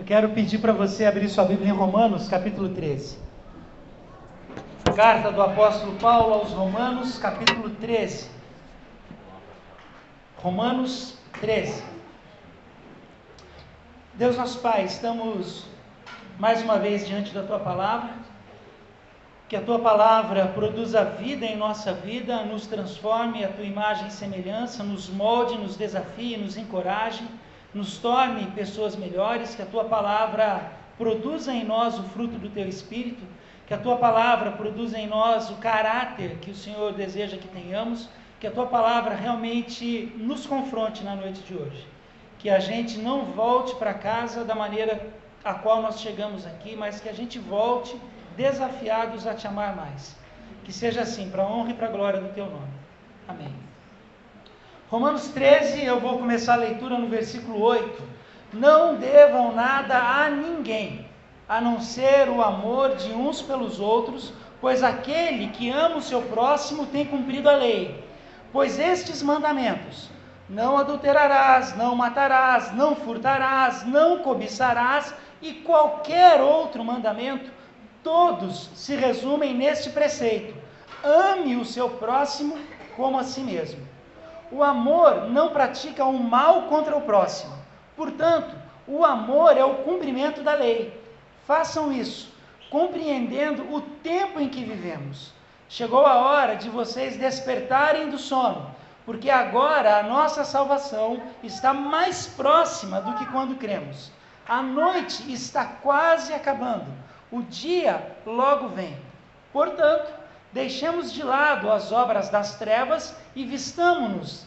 Eu quero pedir para você abrir sua Bíblia em Romanos, capítulo 13. Carta do apóstolo Paulo aos Romanos, capítulo 13. Romanos 13. Deus nosso Pai, estamos mais uma vez diante da Tua Palavra. Que a Tua Palavra produza vida em nossa vida, nos transforme a Tua imagem e semelhança, nos molde, nos desafie, nos encoraje, nos torne pessoas melhores. Que a Tua Palavra produza em nós o fruto do Teu Espírito, que a Tua Palavra produza em nós o caráter que o Senhor deseja que tenhamos, que a Tua Palavra realmente nos confronte na noite de hoje, que a gente não volte para casa da maneira a qual nós chegamos aqui, mas que a gente volte desafiados a Te amar mais. Que seja assim, para a honra e para a glória do Teu nome. Amém. Romanos 13, eu vou começar a leitura no versículo 8. Não devam nada a ninguém, a não ser o amor de uns pelos outros, pois aquele que ama o seu próximo tem cumprido a lei. Pois estes mandamentos: não adulterarás, não matarás, não furtarás, não cobiçarás, e qualquer outro mandamento, todos se resumem neste preceito: ame o seu próximo como a si mesmo. O amor não pratica o mal contra o próximo. Portanto, o amor é o cumprimento da lei. Façam isso, compreendendo o tempo em que vivemos. Chegou a hora de vocês despertarem do sono, porque agora a nossa salvação está mais próxima do que quando cremos. A noite está quase acabando, o dia logo vem. Portanto, deixemos de lado as obras das trevas e vistamo-nos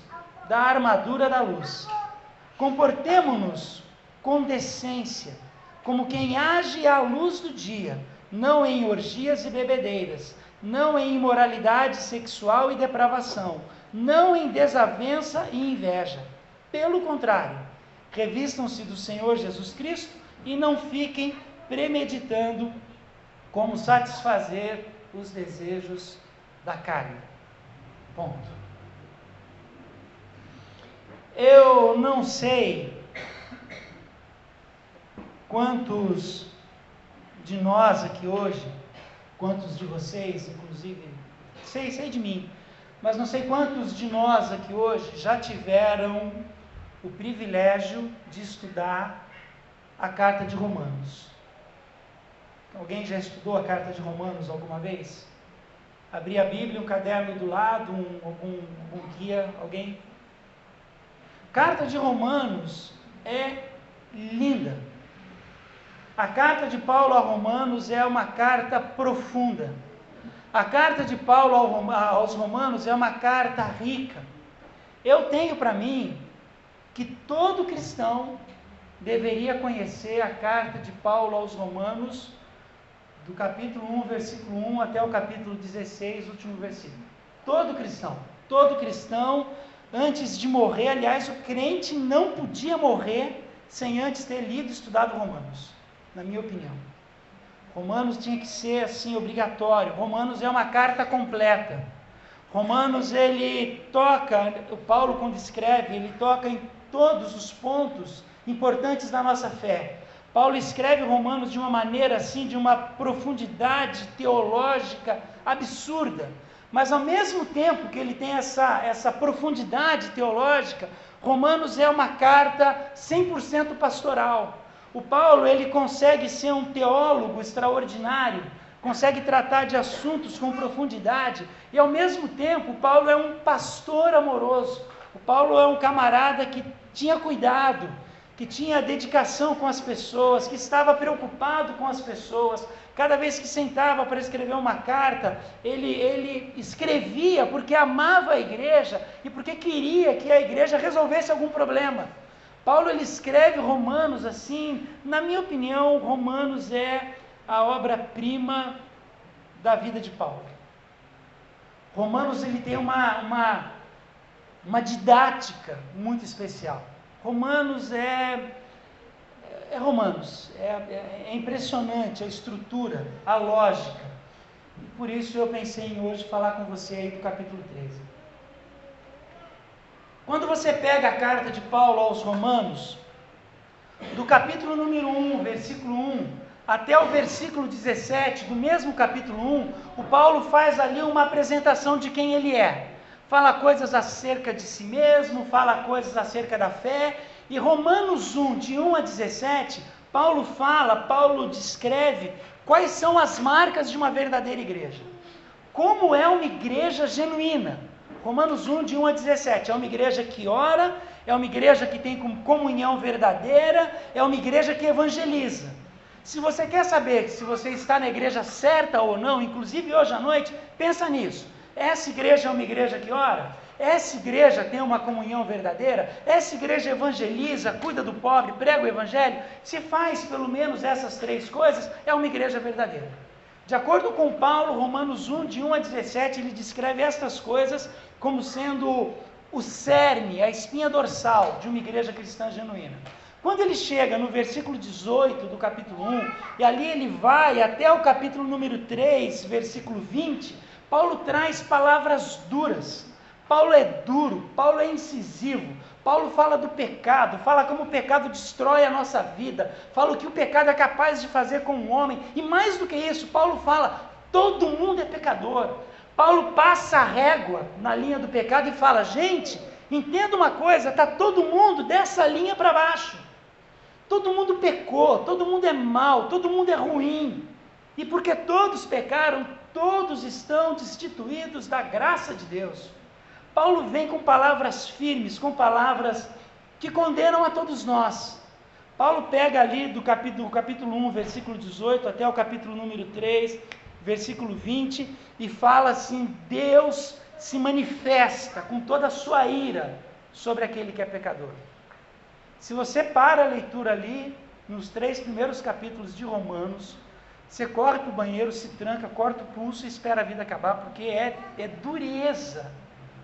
da armadura da luz. Comportemo-nos com decência, como quem age à luz do dia, não em orgias e bebedeiras, não em imoralidade sexual e depravação, não em desavença e inveja. Pelo contrário, revistam-se do Senhor Jesus Cristo e não fiquem premeditando como satisfazer os desejos da carne. Ponto. Eu não sei quantos de nós aqui hoje, quantos de vocês, inclusive, sei de mim, mas não sei quantos de nós aqui hoje já tiveram o privilégio de estudar a carta de Romanos. Alguém já estudou a carta de Romanos alguma vez? Abrir a Bíblia, um caderno do lado, algum guia, alguém? Carta de Romanos é linda. A carta de Paulo a Romanos é uma carta profunda. A carta de Paulo aos Romanos é uma carta rica. Eu tenho para mim que todo cristão deveria conhecer a carta de Paulo aos Romanos, do capítulo 1, versículo 1 até o capítulo 16, último versículo. Todo cristão, antes de morrer, aliás, o crente não podia morrer sem antes ter lido e estudado Romanos, na minha opinião. Romanos tinha que ser assim, obrigatório. Romanos é uma carta completa. Romanos, ele toca, o Paulo quando escreve, ele toca em todos os pontos importantes da nossa fé. Paulo escreve Romanos de uma maneira assim, de uma profundidade teológica absurda, mas ao mesmo tempo que ele tem essa profundidade teológica, Romanos é uma carta 100% pastoral. O Paulo, ele consegue ser um teólogo extraordinário, consegue tratar de assuntos com profundidade, e ao mesmo tempo, Paulo é um pastor amoroso. O Paulo é um camarada que tinha cuidado, que tinha dedicação com as pessoas, que estava preocupado com as pessoas. Cada vez que sentava para escrever uma carta, ele escrevia porque amava a igreja e porque queria que a igreja resolvesse algum problema. Paulo, ele escreve Romanos assim, na minha opinião, Romanos é a obra-prima da vida de Paulo. Romanos, ele tem uma didática muito especial. Romanos é impressionante a estrutura, a lógica. E por isso eu pensei em hoje falar com você aí do capítulo 13. Quando você pega a carta de Paulo aos Romanos, do capítulo número 1, versículo 1, até o versículo 17, do mesmo capítulo 1, o Paulo faz ali uma apresentação de quem ele é. Fala coisas acerca de si mesmo, fala coisas acerca da fé, e Romanos 1, de 1 a 17, Paulo descreve quais são as marcas de uma verdadeira igreja. Como é uma igreja genuína? Romanos 1, de 1 a 17, é uma igreja que ora, é uma igreja que tem comunhão verdadeira, é uma igreja que evangeliza. Se você quer saber se você está na igreja certa ou não, inclusive hoje à noite, pensa nisso. Essa igreja é uma igreja que ora? Essa igreja tem uma comunhão verdadeira? Essa igreja evangeliza, cuida do pobre, prega o evangelho? Se faz pelo menos essas três coisas, é uma igreja verdadeira. De acordo com Paulo, Romanos 1, de 1 a 17, ele descreve estas coisas como sendo o cerne, a espinha dorsal de uma igreja cristã genuína. Quando ele chega no versículo 18 do capítulo 1, e ali ele vai até o capítulo número 3, versículo 20, Paulo traz palavras duras. Paulo é duro, Paulo é incisivo, Paulo fala do pecado, fala como o pecado destrói a nossa vida, fala o que o pecado é capaz de fazer com o homem, e mais do que isso, Paulo fala, todo mundo é pecador. Paulo passa a régua na linha do pecado e fala, gente, entenda uma coisa, está todo mundo dessa linha para baixo, todo mundo pecou, todo mundo é mau, todo mundo é ruim, e porque todos pecaram, todos estão destituídos da graça de Deus. Paulo vem com palavras firmes, com palavras que condenam a todos nós. Paulo pega ali do capítulo 1, versículo 18, até o capítulo número 3, versículo 20, e fala assim, Deus se manifesta com toda a sua ira sobre aquele que é pecador. Se você para a leitura ali, nos 3 primeiros capítulos de Romanos, você corre para o banheiro, se tranca, corta o pulso e espera a vida acabar, porque é dureza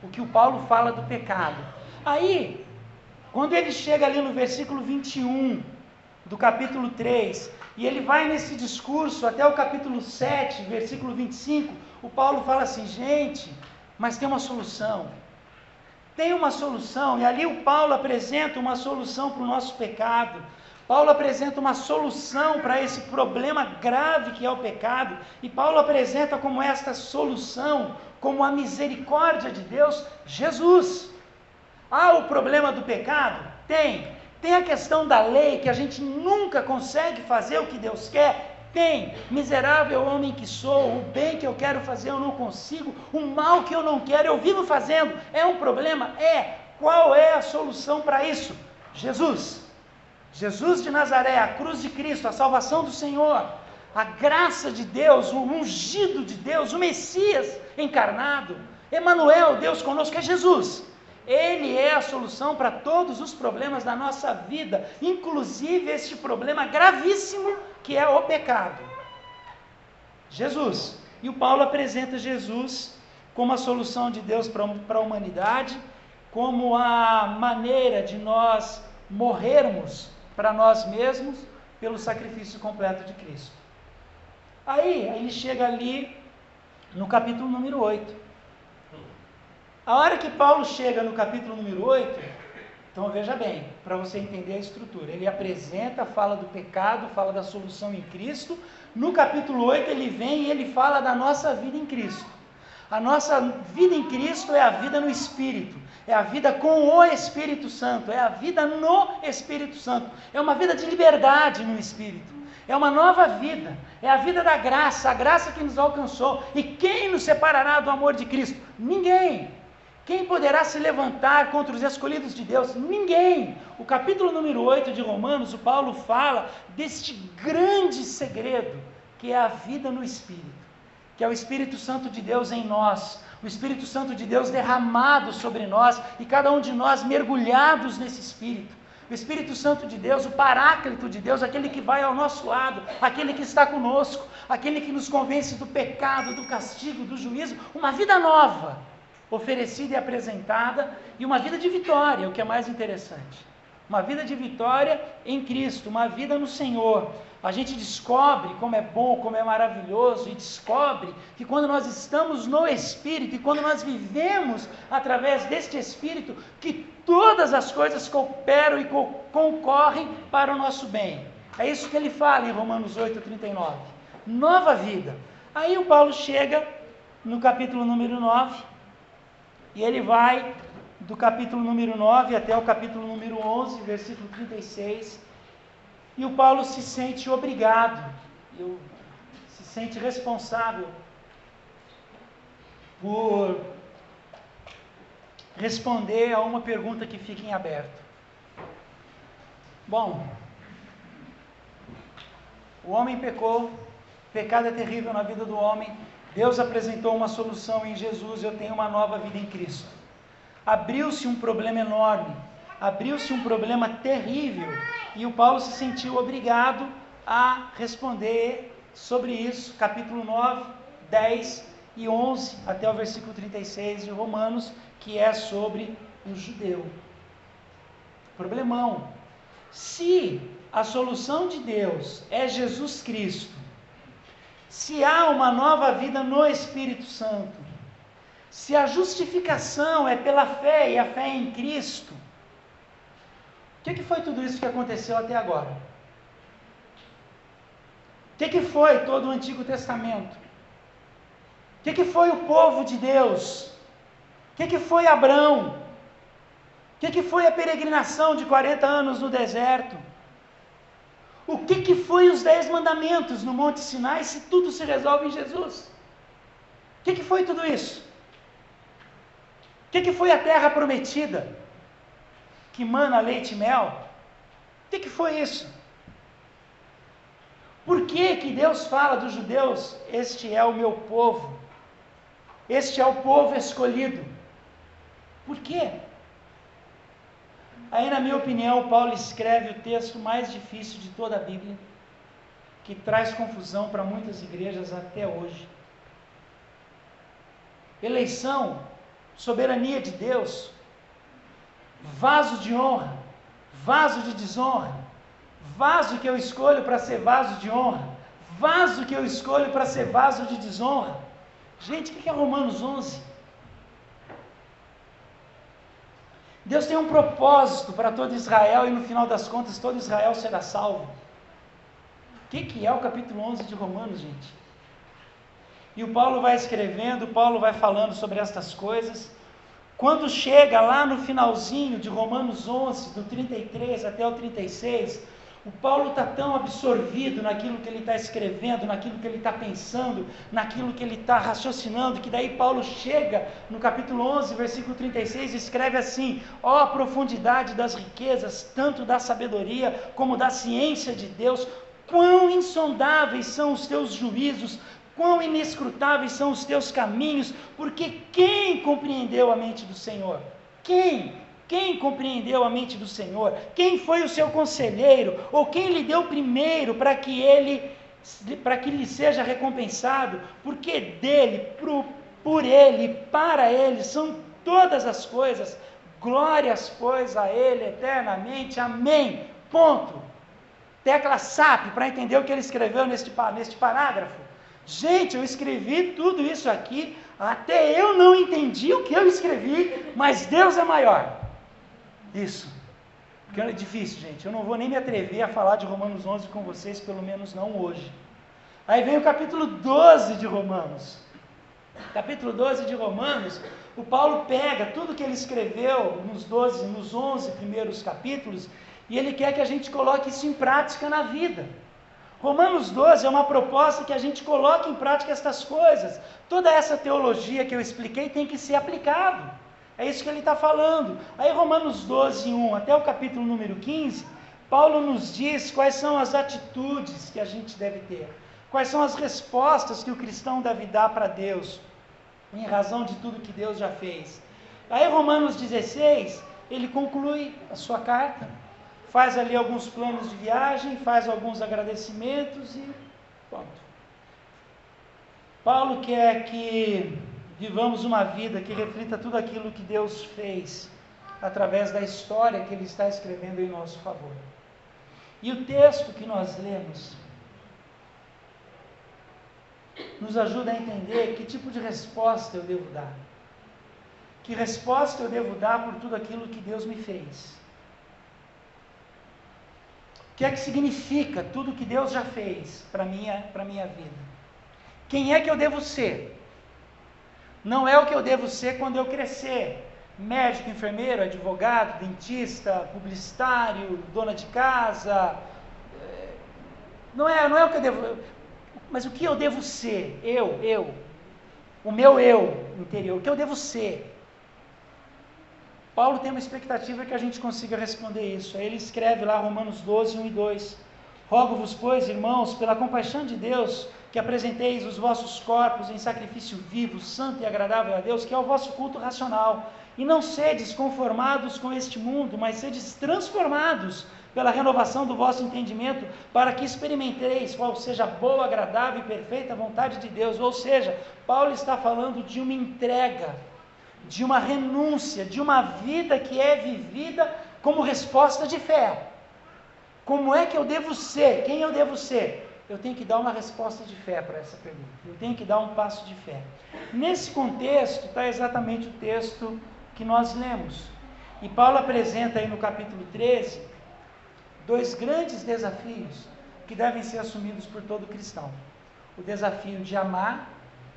o que o Paulo fala do pecado. Aí, quando ele chega ali no versículo 21 do capítulo 3, e ele vai nesse discurso até o capítulo 7, versículo 25, o Paulo fala assim, gente, mas tem uma solução. Tem uma solução, e ali o Paulo apresenta uma solução para o nosso pecado. Paulo apresenta uma solução para esse problema grave que é o pecado, e Paulo apresenta como esta solução, como a misericórdia de Deus, Jesus. Ah, o problema do pecado? Tem a questão da lei, que a gente nunca consegue fazer o que Deus quer? Tem. Miserável homem que sou, o bem que eu quero fazer eu não consigo, o mal que eu não quero eu vivo fazendo. É um problema? É. Qual é a solução para isso? Jesus. Jesus de Nazaré, a cruz de Cristo, a salvação do Senhor, a graça de Deus, o ungido de Deus, o Messias encarnado, Emanuel, Deus conosco, é Jesus. Ele é a solução para todos os problemas da nossa vida, inclusive este problema gravíssimo que é o pecado. Jesus. E o Paulo apresenta Jesus como a solução de Deus para a humanidade, como a maneira de nós morrermos para nós mesmos pelo sacrifício completo de Cristo. Aí ele chega ali no capítulo número 8. A hora que Paulo chega no capítulo número 8, então veja bem, para você entender a estrutura, ele apresenta, fala do pecado, fala da solução em Cristo. No capítulo 8 ele vem e ele fala da nossa vida em Cristo. A nossa vida em Cristo é a vida no Espírito, é a vida com o Espírito Santo, é a vida no Espírito Santo, é uma vida de liberdade no Espírito, é uma nova vida, é a vida da graça, a graça que nos alcançou. E quem nos separará do amor de Cristo? Ninguém. Quem poderá se levantar contra os escolhidos de Deus? Ninguém. O capítulo número 8 de Romanos, o Paulo fala deste grande segredo, que é a vida no Espírito, que é o Espírito Santo de Deus em nós, o Espírito Santo de Deus derramado sobre nós, e cada um de nós mergulhados nesse Espírito. O Espírito Santo de Deus, o Paráclito de Deus, aquele que vai ao nosso lado, aquele que está conosco, aquele que nos convence do pecado, do castigo, do juízo, uma vida nova, oferecida e apresentada, e uma vida de vitória, o que é mais interessante. uma vida de vitória em Cristo, uma vida no Senhor. A gente descobre como é bom, como é maravilhoso, e descobre que quando nós estamos no Espírito, e quando nós vivemos através deste Espírito, que todas as coisas cooperam e concorrem para o nosso bem. É isso que ele fala em Romanos 8:39. Nova vida. Aí o Paulo chega no capítulo número 9, e ele vai do capítulo número 9 até o capítulo número 11, versículo 36, e o Paulo se sente obrigado, se sente responsável por responder a uma pergunta que fica em aberto. Bom, o homem pecou, pecado é terrível na vida do homem, Deus apresentou uma solução em Jesus, eu tenho uma nova vida em Cristo. Abriu-se um problema enorme, abriu-se um problema terrível, e o Paulo se sentiu obrigado a responder sobre isso, capítulo 9, 10 e 11, até o versículo 36 de Romanos, que é sobre o judeu. Problemão. Se a solução de Deus é Jesus Cristo, se há uma nova vida no Espírito Santo, se a justificação é pela fé e a fé em Cristo, o que foi tudo isso que aconteceu até agora? O que foi todo o Antigo Testamento? O que foi o povo de Deus? O que foi Abrão? O que foi a peregrinação de 40 anos no deserto? O que foi os 10 mandamentos no Monte Sinai, se tudo se resolve em Jesus? O que foi tudo isso? O que foi a terra prometida, que mana leite e mel? O que foi isso? Por que Deus fala dos judeus, este é o meu povo, este é o povo escolhido? Por quê? Aí, na minha opinião, Paulo escreve o texto mais difícil de toda a Bíblia, que traz confusão para muitas igrejas até hoje. Eleição, soberania de Deus, vaso de honra, vaso de desonra, vaso que eu escolho para ser vaso de honra, vaso que eu escolho para ser vaso de desonra. Gente, o que é Romanos 11? Deus tem um propósito para todo Israel, e no final das contas todo Israel será salvo. O que é o capítulo 11 de Romanos, gente? E o Paulo vai escrevendo, Paulo vai falando sobre estas coisas. Quando chega lá no finalzinho de Romanos 11, do 33 até o 36, o Paulo está tão absorvido naquilo que ele está escrevendo, naquilo que ele está pensando, naquilo que ele está raciocinando, que daí Paulo chega no capítulo 11, versículo 36, e escreve assim: ó profundidade das riquezas, tanto da sabedoria como da ciência de Deus, quão insondáveis são os teus juízos, quão inescrutáveis são os teus caminhos, porque quem compreendeu a mente do Senhor? Quem compreendeu a mente do Senhor? Quem foi o seu conselheiro? Ou quem lhe deu primeiro para que lhe seja recompensado? Porque dele, por ele, para ele, são todas as coisas. Glórias, pois, a ele eternamente. Amém. Ponto. Tecla SAP, para entender o que ele escreveu neste parágrafo. Gente, eu escrevi tudo isso aqui, até eu não entendi o que eu escrevi, mas Deus é maior. Isso, porque é difícil, gente, eu não vou nem me atrever a falar de Romanos 11 com vocês, pelo menos não hoje. Aí vem o capítulo 12 de Romanos. Capítulo 12 de Romanos, o Paulo pega tudo que ele escreveu nos 11 primeiros capítulos, e ele quer que a gente coloque isso em prática na vida. Romanos 12 é uma proposta que a gente coloque em prática estas coisas. Toda essa teologia que eu expliquei tem que ser aplicado. É isso que ele está falando. Aí Romanos 12, 1 até o capítulo número 15, Paulo nos diz quais são as atitudes que a gente deve ter. Quais são as respostas que o cristão deve dar para Deus, em razão de tudo que Deus já fez. Aí Romanos 16, ele conclui a sua carta, faz ali alguns planos de viagem, faz alguns agradecimentos e pronto. Paulo quer que vivamos uma vida que reflita tudo aquilo que Deus fez através da história que Ele está escrevendo em nosso favor. E o texto que nós lemos nos ajuda a entender que tipo de resposta eu devo dar. Que resposta eu devo dar por tudo aquilo que Deus me fez. O que é que significa tudo que Deus já fez para a minha vida? Quem é que eu devo ser? Não é o que eu devo ser quando eu crescer. Médico, enfermeiro, advogado, dentista, publicitário, dona de casa. Não é o que eu devo... Mas o que eu devo ser? Eu. O meu eu interior. O que eu devo ser? Paulo tem uma expectativa que a gente consiga responder isso. Aí ele escreve lá Romanos 12, 1 e 2. Rogo-vos, pois, irmãos, pela compaixão de Deus, que apresenteis os vossos corpos em sacrifício vivo, santo e agradável a Deus, que é o vosso culto racional. E não sedes conformados com este mundo, mas sedes transformados pela renovação do vosso entendimento, para que experimenteis qual seja a boa, agradável e perfeita vontade de Deus. Ou seja, Paulo está falando de uma entrega, de uma renúncia, de uma vida que é vivida como resposta de fé. Como é que eu devo ser? Quem eu devo ser? Eu tenho que dar uma resposta de fé para essa pergunta. Eu tenho que dar um passo de fé. Nesse contexto está exatamente o texto que nós lemos. E Paulo apresenta aí no capítulo 13 dois grandes desafios que devem ser assumidos por todo cristão. O desafio de amar,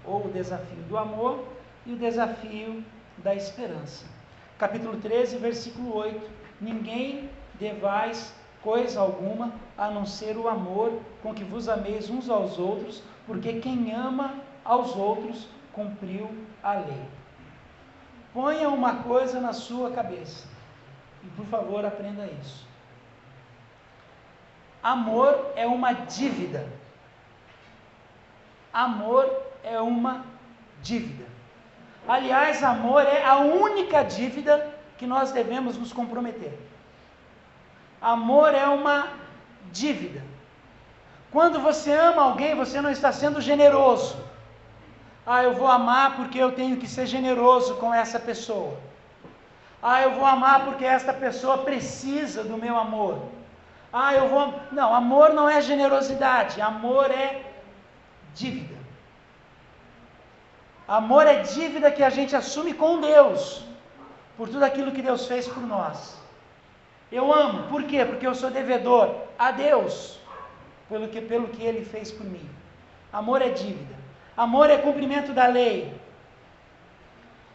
ou o desafio do amor, e o desafio da esperança. Capítulo 13, versículo 8. Ninguém devais coisa alguma, a não ser o amor com que vos ameis uns aos outros, porque quem ama aos outros cumpriu a lei. Ponha uma coisa na sua cabeça, e por favor aprenda isso. Amor é uma dívida. Amor é uma dívida. Aliás, amor é a única dívida que nós devemos nos comprometer. Amor é uma dívida. Quando você ama alguém, você não está sendo generoso. Eu vou amar porque eu tenho que ser generoso com essa pessoa. Eu vou amar porque esta pessoa precisa do meu amor. Não, amor não é generosidade, amor é dívida. Amor é dívida que a gente assume com Deus, por tudo aquilo que Deus fez por nós. Eu amo, por quê? Porque eu sou devedor a Deus, pelo que Ele fez por mim. Amor é dívida. Amor é cumprimento da lei.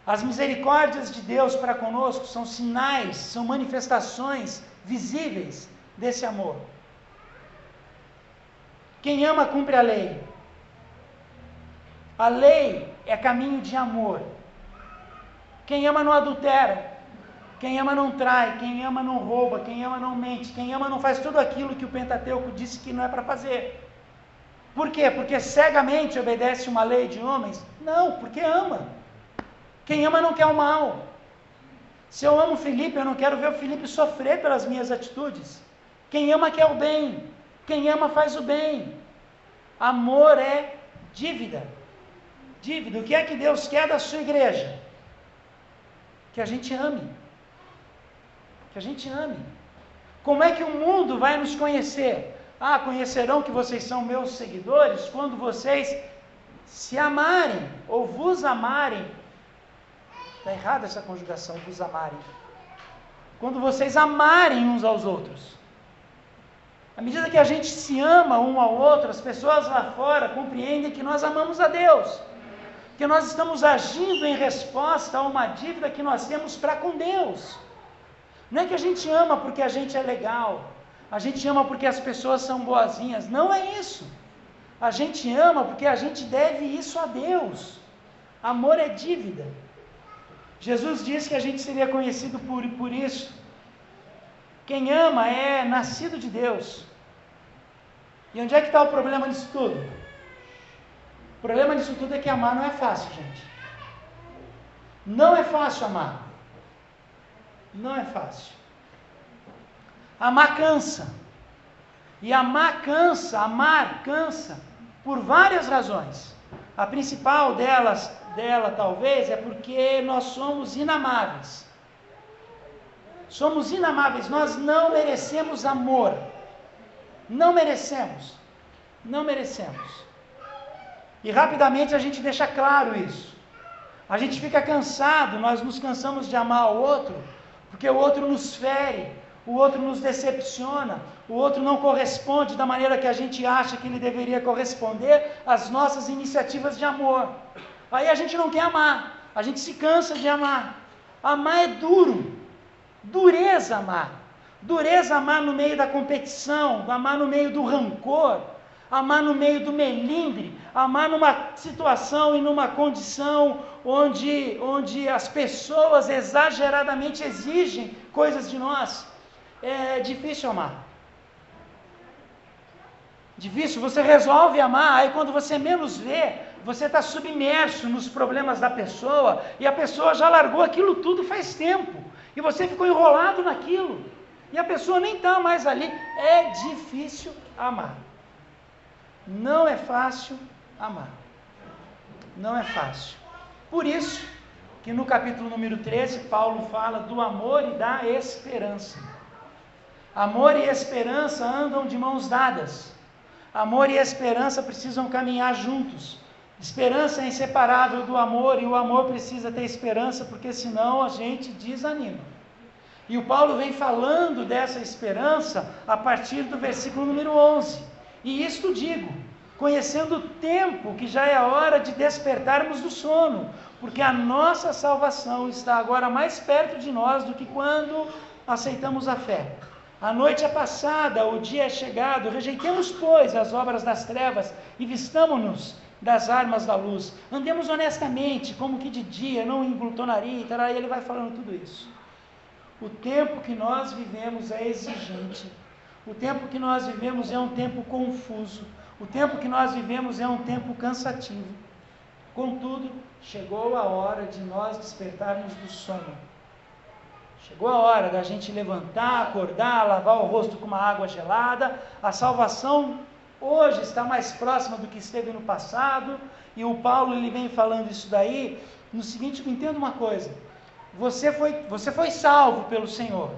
As misericórdias de Deus para conosco são sinais, são manifestações visíveis desse amor. Quem ama cumpre a lei. A lei é caminho de amor. Quem ama não adultera. Quem ama não trai, quem ama não rouba, quem ama não mente, quem ama não faz tudo aquilo que o Pentateuco disse que não é para fazer. Por quê? Porque cegamente obedece uma lei de homens? Não, porque ama. Quem ama não quer o mal. Se eu amo o Felipe, eu não quero ver o Felipe sofrer pelas minhas atitudes. Quem ama quer o bem. Quem ama faz o bem. Amor é dívida. Dívida. O que é que Deus quer da sua igreja? Que a gente ame. Que a gente ame. Como é que o mundo vai nos conhecer? Conhecerão que vocês são meus seguidores quando vocês se amarem ou vos amarem. Está errada essa conjugação, vos amarem. Quando vocês amarem uns aos outros. À medida que a gente se ama um ao outro, as pessoas lá fora compreendem que nós amamos a Deus. Que nós estamos agindo em resposta a uma dívida que nós temos para com Deus. Não é que a gente ama porque a gente é legal, a gente ama porque as pessoas são boazinhas, não é isso. A gente ama porque a gente deve isso a Deus. Amor é dívida. Jesus disse que a gente seria conhecido por isso. Quem ama é nascido de Deus. E onde é que está o problema disso tudo? O problema disso tudo é que amar não é fácil, gente. Não é fácil amar. Não é fácil. Amar cansa. E amar cansa por várias razões. A principal dela talvez é porque nós somos inamáveis. somos inamáveis, nós não merecemos amor. Não merecemos. Não merecemos. E rapidamente a gente deixa claro isso. A gente fica cansado, nós nos cansamos de amar o outro, porque o outro nos fere, o outro nos decepciona, o outro não corresponde da maneira que a gente acha que ele deveria corresponder às nossas iniciativas de amor. Aí a gente não quer amar, a gente se cansa de amar. Amar é duro, dureza amar. Dureza amar no meio da competição, amar no meio do rancor, amar no meio do melindre, amar numa situação e numa condição onde as pessoas exageradamente exigem coisas de nós. É difícil amar. Difícil, você resolve amar, aí quando você menos vê, você está submerso nos problemas da pessoa, e a pessoa já largou aquilo tudo faz tempo, e você ficou enrolado naquilo, e a pessoa nem está mais ali. É difícil amar. Não é fácil amar. Não é fácil. Por isso que no capítulo número 13, Paulo fala do amor e da esperança. Amor e esperança andam de mãos dadas. Amor e esperança precisam caminhar juntos. Esperança é inseparável do amor, e o amor precisa ter esperança, porque senão a gente desanima. E o Paulo vem falando dessa esperança a partir do versículo número 11. E isto digo, conhecendo o tempo que já é hora de despertarmos do sono, porque a nossa salvação está agora mais perto de nós do que quando aceitamos a fé. A noite é passada, o dia é chegado, rejeitemos, pois, as obras das trevas e vistamo-nos das armas da luz. Andemos honestamente, como que de dia, não em glutonaria, e ele vai falando tudo isso. O tempo que nós vivemos é exigente. O tempo que nós vivemos é um tempo confuso. O tempo que nós vivemos é um tempo cansativo. Contudo, chegou a hora de nós despertarmos do sono. Chegou a hora da gente levantar, acordar, lavar o rosto com uma água gelada. A salvação hoje está mais próxima do que esteve no passado. E o Paulo ele vem falando isso daí no seguinte: entenda uma coisa. Você foi salvo pelo Senhor.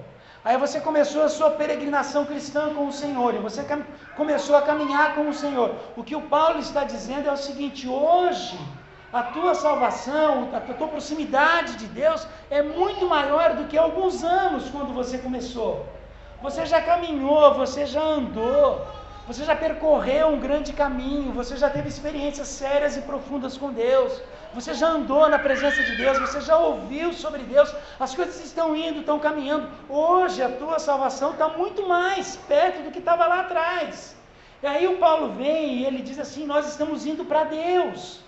Aí você começou a sua peregrinação cristã com o Senhor, e você começou a caminhar com o Senhor. O que o Paulo está dizendo é o seguinte: hoje, a tua salvação, a tua proximidade de Deus é muito maior do que alguns anos quando você começou. Você já caminhou, você já andou, você já percorreu um grande caminho, você já teve experiências sérias e profundas com Deus, você já andou na presença de Deus, você já ouviu sobre Deus, as coisas estão indo, estão caminhando. Hoje a tua salvação está muito mais perto do que estava lá atrás. E aí o Paulo vem e ele diz assim: nós estamos indo para Deus,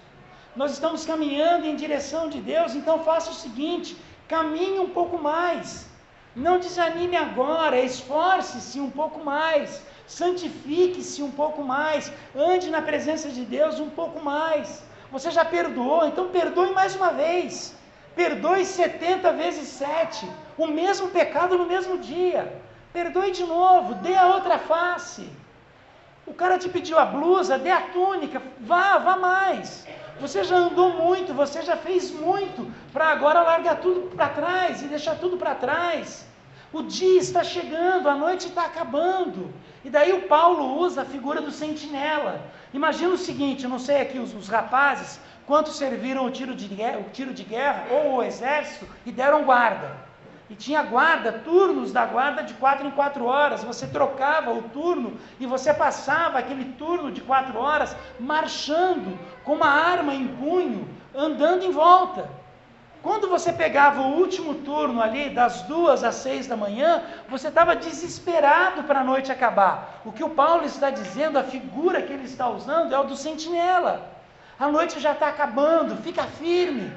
nós estamos caminhando em direção de Deus, então faça o seguinte, caminhe um pouco mais, não desanime agora, esforce-se um pouco mais, santifique-se um pouco mais, ande na presença de Deus um pouco mais. Você já perdoou, então perdoe mais uma vez, perdoe 70 vezes 7, o mesmo pecado no mesmo dia, perdoe de novo, dê a outra face. O cara te pediu a blusa, dê a túnica, vá mais. Você já andou muito, você já fez muito, para agora largar tudo para trás e deixar tudo para trás. O dia está chegando, a noite está acabando. E daí o Paulo usa a figura do sentinela. Imagina o seguinte, eu não sei aqui os rapazes, quantos serviram o tiro de guerra ou o exército e deram guarda. E tinha guarda, turnos da guarda de 4 em 4 horas, você trocava o turno e você passava aquele turno de 4 horas marchando com uma arma em punho, andando em volta. Quando você pegava o último turno ali, das 2 às 6 da manhã, você estava desesperado para a noite acabar. O que o Paulo está dizendo, a figura que ele está usando é o do sentinela. A noite já está acabando, fica firme.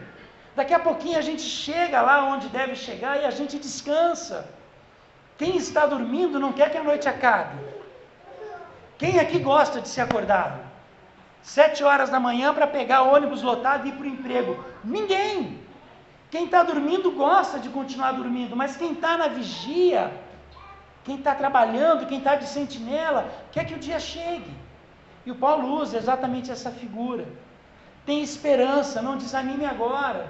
Daqui a pouquinho a gente chega lá onde deve chegar e a gente descansa. Quem está dormindo não quer que a noite acabe. Quem aqui gosta de ser acordado? 7 horas da manhã para pegar o ônibus lotado e ir para o emprego? Ninguém! Quem está dormindo gosta de continuar dormindo, mas quem está na vigia, quem está trabalhando, quem está de sentinela, quer que o dia chegue. E o Paulo usa exatamente essa figura. Tem esperança, não desanime agora.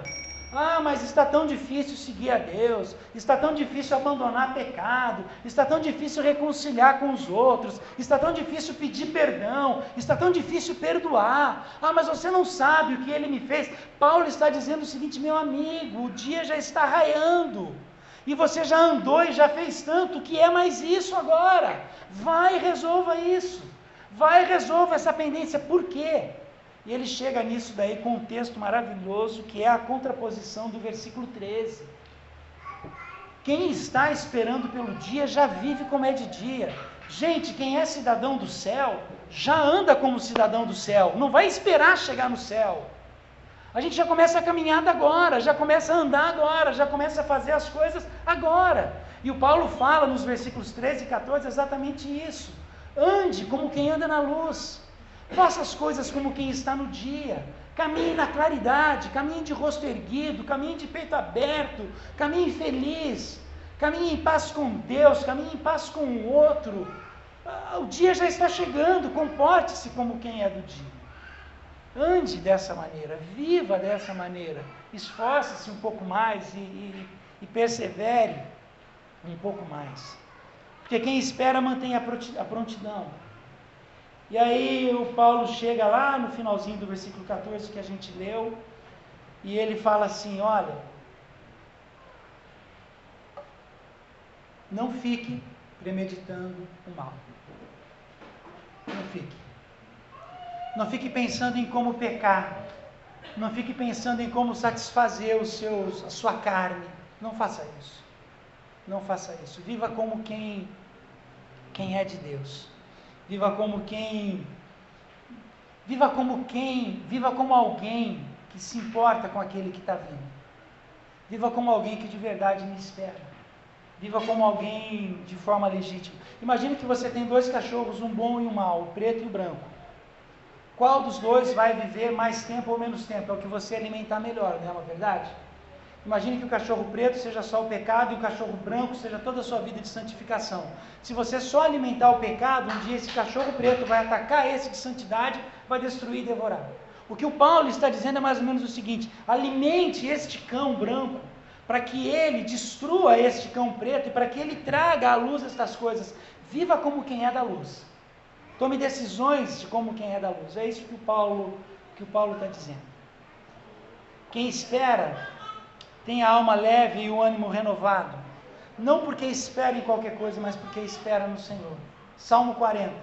Ah, mas está tão difícil seguir a Deus, está tão difícil abandonar pecado, está tão difícil reconciliar com os outros, está tão difícil pedir perdão, está tão difícil perdoar. Ah, mas você não sabe o que ele me fez. Paulo está dizendo o seguinte: meu amigo, o dia já está raiando, e você já andou e já fez tanto, que é mais isso agora. Vai e resolva isso, vai e resolva essa pendência. Por quê? E ele chega nisso daí com um texto maravilhoso, que é a contraposição do versículo 13. Quem está esperando pelo dia já vive como é de dia. Gente, quem é cidadão do céu, já anda como cidadão do céu, não vai esperar chegar no céu. A gente já começa a caminhada agora, já começa a andar agora, já começa a fazer as coisas agora. E o Paulo fala nos versículos 13 e 14 exatamente isso. Ande como quem anda na luz. Faça as coisas como quem está no dia, caminhe na claridade, caminhe de rosto erguido, caminhe de peito aberto, caminhe feliz, caminhe em paz com Deus, caminhe em paz com o outro. O dia já está chegando, comporte-se como quem é do dia. Ande dessa maneira, viva dessa maneira, esforce-se um pouco mais e persevere um pouco mais. Porque quem espera mantém a prontidão. E aí o Paulo chega lá no finalzinho do versículo 14 que a gente leu, e ele fala assim: olha, não fique premeditando o mal. Não fique. Não fique pensando em como pecar. Não fique pensando em como satisfazer a sua carne. Não faça isso. Não faça isso. Viva como quem é de Deus. Viva como alguém que se importa com aquele que está vindo. Viva como alguém que de verdade me espera. Viva como alguém de forma legítima. Imagine que você tem dois cachorros, um bom e um mau, o preto e o branco. Qual dos dois vai viver mais tempo ou menos tempo? É o que você alimentar melhor, não é uma verdade? Imagine que o cachorro preto seja só o pecado e o cachorro branco seja toda a sua vida de santificação. Se você só alimentar o pecado, um dia esse cachorro preto vai atacar esse de santidade, vai destruir e devorar. O que o Paulo está dizendo é mais ou menos o seguinte: alimente este cão branco, para que ele destrua este cão preto e para que ele traga à luz estas coisas. Viva como quem é da luz. Tome decisões de como quem é da luz. É isso que o Paulo está dizendo. Quem espera tem a alma leve e o ânimo renovado, não porque espera em qualquer coisa, mas porque espera no Senhor. Salmo 40.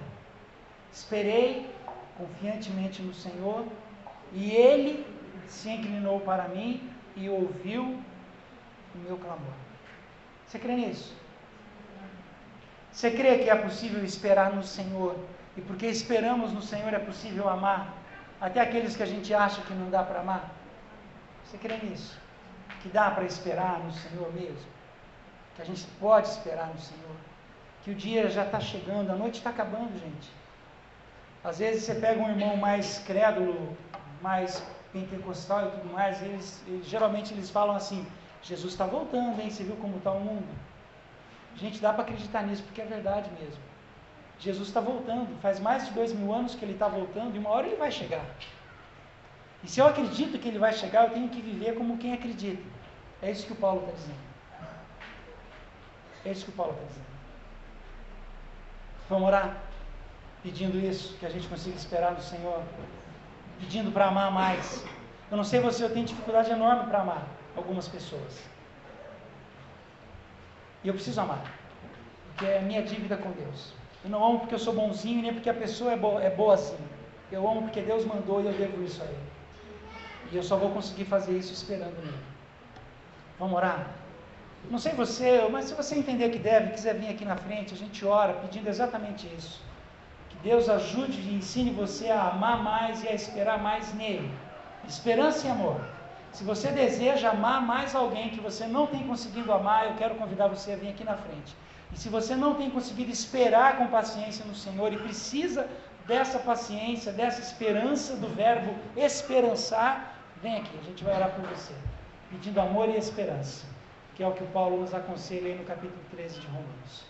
Esperei confiantemente no Senhor, e Ele se inclinou para mim e ouviu o meu clamor. Você crê nisso? Você crê que é possível esperar no Senhor, e porque esperamos no Senhor é possível amar, até aqueles que a gente acha que não dá para amar? Você crê nisso? Que dá para esperar no Senhor mesmo, que a gente pode esperar no Senhor, que o dia já está chegando, a noite está acabando, gente. Às vezes você pega um irmão mais crédulo, mais pentecostal e tudo mais, geralmente eles falam assim: Jesus está voltando, hein? Você viu como está o mundo? Gente, dá para acreditar nisso, porque é verdade mesmo. Jesus está voltando, faz mais de 2000 anos que ele está voltando, e uma hora ele vai chegar. E se eu acredito que ele vai chegar, eu tenho que viver como quem acredita. É isso que o Paulo está dizendo. É isso que o Paulo está dizendo. Vamos orar? Pedindo isso, que a gente consiga esperar no Senhor. Pedindo para amar mais. Eu não sei você, eu tenho dificuldade enorme para amar algumas pessoas. E eu preciso amar. Porque é a minha dívida com Deus. Eu não amo porque eu sou bonzinho, nem porque a pessoa é boazinha. Eu amo porque Deus mandou e eu devo isso a Ele. E eu só vou conseguir fazer isso esperando nele. Vamos orar? Não sei você, mas se você entender que deve, quiser vir aqui na frente, a gente ora pedindo exatamente isso. Que Deus ajude e ensine você a amar mais e a esperar mais nele. Esperança e amor. Se você deseja amar mais alguém que você não tem conseguido amar, eu quero convidar você a vir aqui na frente. E se você não tem conseguido esperar com paciência no Senhor e precisa dessa paciência, dessa esperança do verbo esperançar, vem aqui, a gente vai orar por você, pedindo amor e esperança, que é o que o Paulo nos aconselha aí no capítulo 13 de Romanos.